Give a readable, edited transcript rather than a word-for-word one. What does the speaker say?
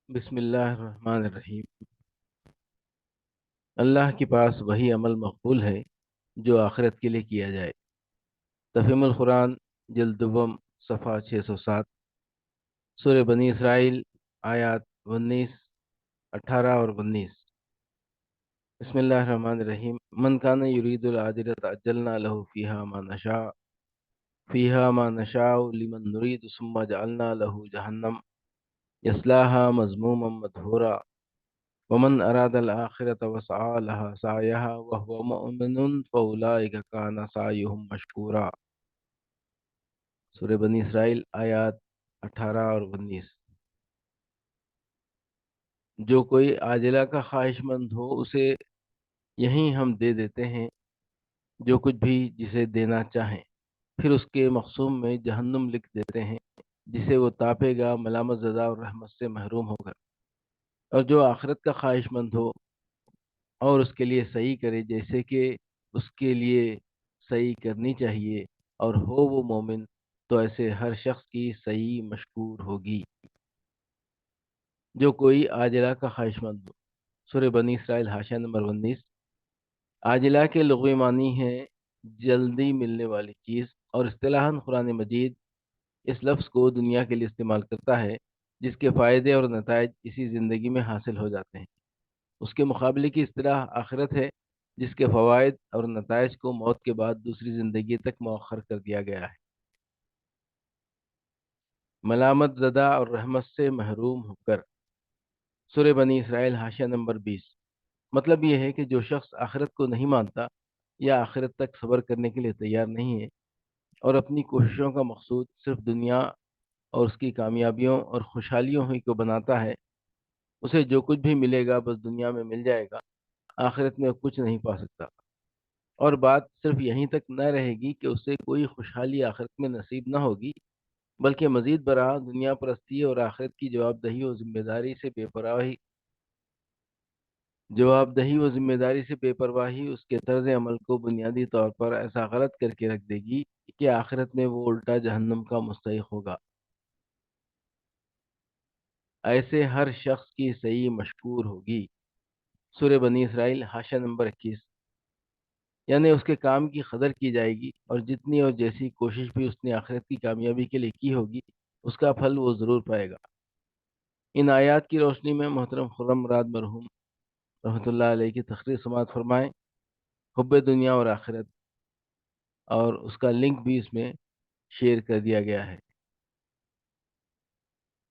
بسم اللہ الرحمن الرحیم۔ اللہ کے پاس وہی عمل مقبول ہے جو آخرت کے لیے کیا جائے۔ تفہیم القرآن جلد دوم صفحہ 607، سورہ بنی اسرائیل آیات 19، 18 اور 19۔ بسم اللہ الرحمن الرحیم۔ من کان یرید العاجلۃ عجلنا لہ فیہا ما نشاء لمن نرید ثم جعلنا لہ جہنم یصلاها مذموما مدحورا ومن اراد الآخرة وسعى لها سعيها وهو مؤمن فأولئك كان سعيهم مشکورا۔ سورہ بنی اسرائیل آیات 18 اور 19۔ جو کوئی عاجلہ کا خواہش مند ہو اسے یہیں ہم دے دیتے ہیں جو کچھ بھی جسے دینا چاہیں، پھر اس کے مقسوم میں جہنم لکھ دیتے ہیں جسے وہ تاپے گا ملامت زدہ اور رحمت سے محروم ہوگا۔ اور جو آخرت کا خواہش مند ہو اور اس کے لیے صحیح کرے جیسے کہ اس کے لیے صحیح کرنی چاہیے اور ہو وہ مومن، تو ایسے ہر شخص کی صحیح مشکور ہوگی۔ جو کوئی عاجلہ کا خواہش مند ہو۔ سورہ بنی اسرائیل حاشیہ نمبر 19۔ عاجلہ کے لغوی معنی ہے جلدی ملنے والی چیز، اور اصطلاحاً قرآن مجید اس لفظ کو دنیا کے لیے استعمال کرتا ہے جس کے فائدے اور نتائج اسی زندگی میں حاصل ہو جاتے ہیں۔ اس کے مقابلے کی اصطلاح آخرت ہے جس کے فوائد اور نتائج کو موت کے بعد دوسری زندگی تک مؤخر کر دیا گیا ہے۔ ملامت زدہ اور رحمت سے محروم ہو کر۔ سورہ بنی اسرائیل حاشیہ نمبر 20۔ مطلب یہ ہے کہ جو شخص آخرت کو نہیں مانتا یا آخرت تک صبر کرنے کے لیے تیار نہیں ہے اور اپنی کوششوں کا مقصود صرف دنیا اور اس کی کامیابیوں اور خوشحالیوں ہی کو بناتا ہے، اسے جو کچھ بھی ملے گا بس دنیا میں مل جائے گا، آخرت میں کچھ نہیں پا سکتا۔ اور بات صرف یہیں تک نہ رہے گی کہ اسے کوئی خوشحالی آخرت میں نصیب نہ ہوگی، بلکہ مزید برآں دنیا پرستی اور آخرت کی جواب دہی و بے پرواہی اس کے طرز عمل کو بنیادی طور پر ایسا غلط کر کے رکھ دے گی کہ آخرت میں وہ الٹا جہنم کا مستحق ہوگا۔ ایسے ہر شخص کی صحیح مشکور ہوگی۔ سورہ بنی اسرائیل حاشیہ نمبر 21۔ یعنی اس کے کام کی قدر کی جائے گی، اور جتنی اور جیسی کوشش بھی اس نے آخرت کی کامیابی کے لیے کی ہوگی اس کا پھل وہ ضرور پائے گا۔ ان آیات کی روشنی میں محترم خرم مراد مرحوم رحمۃ اللہ علیہ کی تقریر سماعت فرمائیں۔ حب دنیا اور آخرت، اور اس کا لنک بھی اس میں شیئر کر دیا گیا ہے۔